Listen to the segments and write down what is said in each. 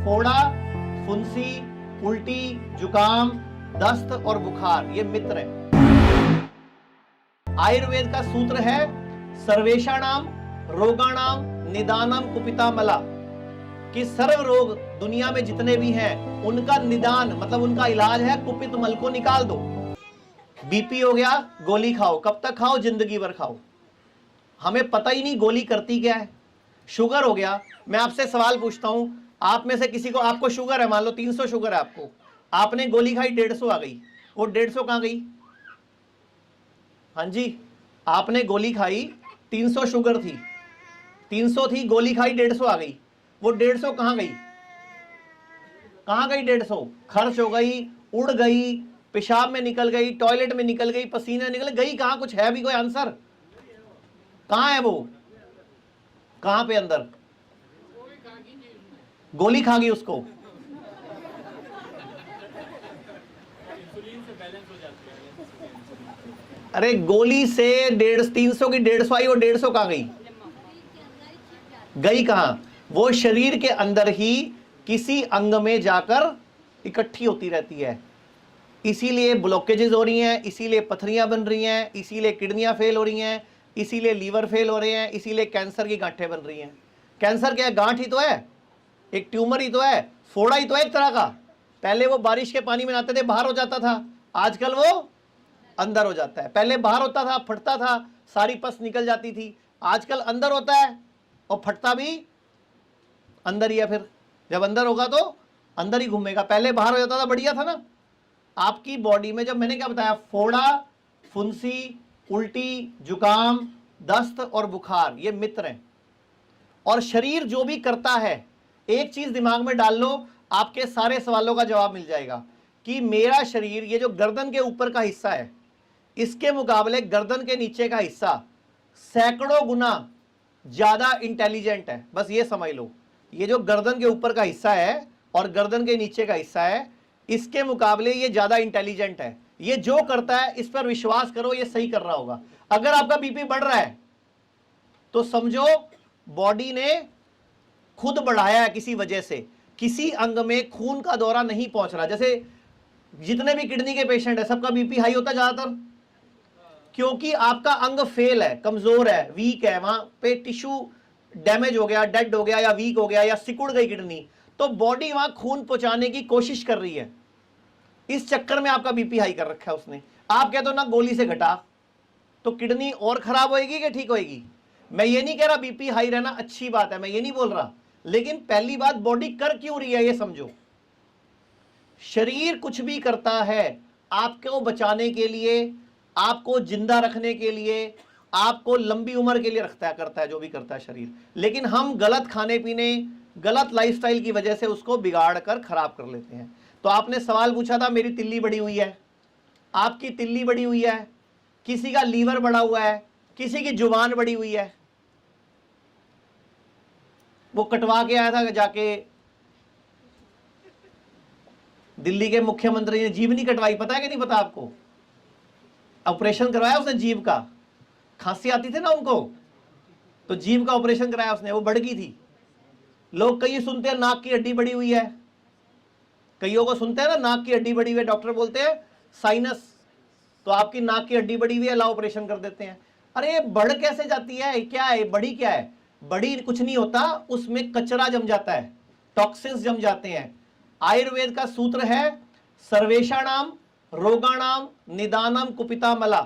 फोड़ा, फुंसी, उल्टी, जुकाम, दस्त और बुखार ये मित्र हैं। आयुर्वेद का सूत्र है सर्वेषाणाम रोगाणाम निदानम कुपितामला, कि सर्व रोग दुनिया में जितने भी हैं उनका निदान मतलब उनका इलाज है कुपित मल को निकाल दो। बीपी हो गया, गोली खाओ, कब तक खाओ? जिंदगी भर खाओ। हमें पता ही नहीं गोली करती क्या है। शुगर हो गया, मैं आपसे सवाल पूछता हूं, आप में से किसी को, आपको शुगर है, मान लो 300 शुगर है आपको, आपने गोली खाई 150 आ गई, वो 150 कहां गई? हाँ जी, आपने गोली खाई, 300 शुगर थी, 300 थी, गोली खाई 150 आ गई, वो 150 कहां गई? कहां गई 150? खर्च हो गई, उड़ गई, पेशाब में निकल गई, टॉयलेट में निकल गई, पसीने निकल गई, कहां? कुछ है भी कोई आंसर? कहां है वो? कहां पे अंदर? गोली खा गई उसको। अरे गोली से 300 की 150 आई, वो 150 कहां गई? गई कहां? वो शरीर के अंदर ही किसी अंग में जाकर इकट्ठी होती रहती है, इसीलिए ब्लॉकेजेस हो रही हैं, इसीलिए पथरियां बन रही हैं, इसीलिए किडनियां फेल हो रही हैं, इसीलिए लीवर फेल हो रहे हैं, इसीलिए कैंसर की गांठें बन रही हैं। कैंसर क्या है? गांठ ही तो है, एक ट्यूमर ही तो है, फोड़ा ही तो है एक तरह का। पहले वो बारिश के पानी में नहाते थे, बाहर हो जाता था, आजकल वो अंदर हो जाता है। पहले बाहर होता था, फटता था, सारी पस निकल जाती थी, आजकल अंदर होता है और फटता भी अंदर ही है। फिर जब अंदर होगा तो अंदर ही घूमेगा, पहले बाहर हो जाता था, बढ़िया था ना। आपकी बॉडी में, जब मैंने क्या बताया, फोड़ा, फुंसी, उल्टी, जुकाम, दस्त और बुखार ये मित्र हैं। और शरीर जो भी करता है, एक चीज दिमाग में डाल लो, आपके सारे सवालों का जवाब मिल जाएगा कि मेरा शरीर, ये जो गर्दन के ऊपर का हिस्सा है, इसके मुकाबले गर्दन के नीचे का हिस्सा सैकड़ों गुना ज्यादा इंटेलिजेंट है। बस ये समझ लो, ये जो गर्दन के ऊपर का हिस्सा है और गर्दन के नीचे का हिस्सा है, इसके मुकाबले ये ज्यादा इंटेलिजेंट है। ये जो करता है, इस पर विश्वास करो, ये सही कर रहा होगा। अगर आपका बीपी बढ़ रहा है तो समझो बॉडी ने खुद बढ़ाया है किसी वजह से, किसी अंग में खून का दौरा नहीं पहुंच रहा। जैसे जितने भी किडनी के पेशेंट है, सबका बीपी हाई होता है ज्यादातर, क्योंकि आपका अंग फेल है, कमजोर है, वीक है, वहां पे टिश्यू डैमेज हो गया, डेड हो गया, या वीक हो गया, या सिकुड़ गई किडनी, तो बॉडी वहां खून पहुंचाने की कोशिश कर रही है। इस चक्कर में आपका बीपी हाई कर रखा है उसने। आप कहते हो ना गोली से घटा, तो किडनी और खराब होएगी कि ठीक होएगी? मैं ये नहीं कह रहा बीपी हाई रहना अच्छी बात है, मैं ये नहीं बोल रहा, लेकिन पहली बात, बॉडी कर क्यों रही है ये समझो। शरीर कुछ भी करता है आपको बचाने के लिए, आपको जिंदा रखने के लिए, आपको लंबी उम्र के लिए रखता है, करता है जो भी करता है शरीर। लेकिन हम गलत खाने पीने, गलत लाइफस्टाइल की वजह से उसको बिगाड़ कर खराब कर लेते हैं। तो आपने सवाल पूछा था, मेरी तिल्ली बड़ी हुई है, आपकी तिल्ली बड़ी हुई है, किसी का लीवर बड़ा हुआ है, किसी की जुबान बड़ी हुई है। वो कटवा के आया था जाके, दिल्ली के मुख्यमंत्री ने जीभ नहीं कटवाई, पता है कि नहीं पता आपको? ऑपरेशन करवाया उसने जीभ का, खांसी आती थी ना उनको, तो जीभ का ऑपरेशन कराया उसने, वो बढ़ गई थी। लोग कई सुनते हैं नाक की हड्डी बड़ी हुई है, कईयों को सुनते हैं ना नाक की हड्डी बड़ी हुई है, डॉक्टर बोलते हैं साइनस, तो आपकी नाक की हड्डी बड़ी हुई है, लाओ ऑपरेशन कर देते हैं। अरे बढ़ कैसे जाती है, क्या है बड़ी? क्या है बड़ी? कुछ नहीं होता, उसमें कचरा जम जाता है, टॉक्सिन्स जम जाते हैं। आयुर्वेद का सूत्र है सर्वेषाणाम रोगाणाम निदानम कुपितामला,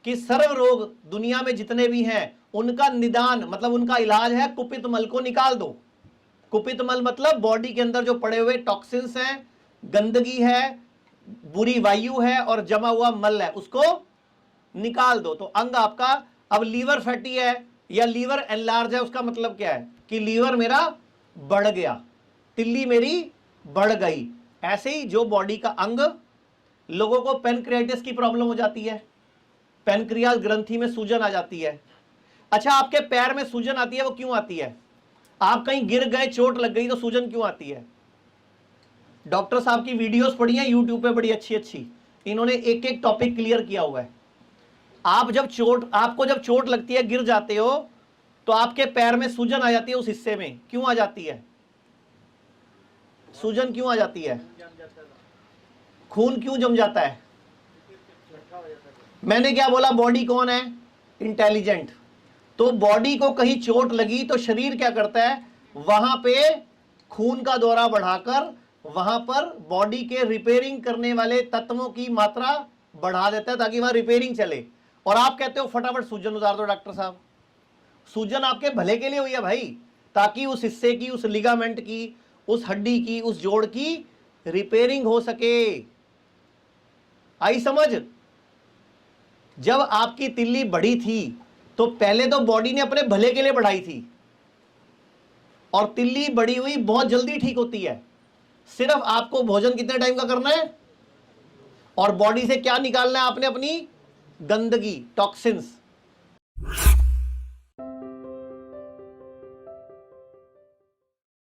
कि सर्व रोग दुनिया में जितने भी हैं उनका निदान मतलब उनका इलाज है कुपित मल को निकाल दो। कुपित मल मतलब बॉडी के अंदर जो पड़े हुए टॉक्सिन्स हैं, गंदगी है, बुरी वायु है और जमा हुआ मल है, उसको निकाल दो। तो अंग आपका, अब लीवर फैटी है या लीवर एनलार्ज है, उसका मतलब क्या है कि लीवर मेरा बढ़ गया, तिल्ली मेरी बढ़ गई। ऐसे ही जो बॉडी का अंग, लोगों को पेनक्रियाटिस की प्रॉब्लम हो जाती है, पेनक्रियास ग्रंथि में सूजन आ जाती है। अच्छा, आपके पैर में सूजन आती है, वो क्यों आती है? आप कहीं गिर गए, चोट लग गई, तो सूजन क्यों आती है? डॉक्टर साहब की वीडियोस पढ़ी हैं यूट्यूब पे, बड़ी अच्छी अच्छी, इन्होंने एक एक टॉपिक क्लियर किया हुआ है। आपको जब चोट लगती है, गिर जाते हो, तो आपके पैर में सूजन आ जाती है, उस हिस्से में क्यों आ जाती है? सूजन क्यों आ जाती है? खून क्यों जम जाता है? मैंने क्या बोला, बॉडी कौन है? इंटेलिजेंट। तो बॉडी को कहीं चोट लगी तो शरीर क्या करता है, वहां पे खून का दौरा बढ़ाकर वहां पर बॉडी के रिपेयरिंग करने वाले तत्वों की मात्रा बढ़ा देता है ताकि वहां रिपेयरिंग चले। और आप कहते हो फटाफट सूजन उतार दो डॉक्टर साहब। सूजन आपके भले के लिए हुई है भाई, ताकि उस हिस्से की, उस लिगामेंट की, उस हड्डी की, उस जोड़ की रिपेयरिंग हो सके। आई समझ? जब आपकी तिल्ली बढ़ी थी तो पहले तो बॉडी ने अपने भले के लिए बढ़ाई थी, और तिल्ली बढ़ी हुई बहुत जल्दी ठीक होती है। सिर्फ आपको भोजन कितने टाइम का करना है, और बॉडी से क्या निकालना है आपने, अपनी गंदगी, टॉक्सिन्स।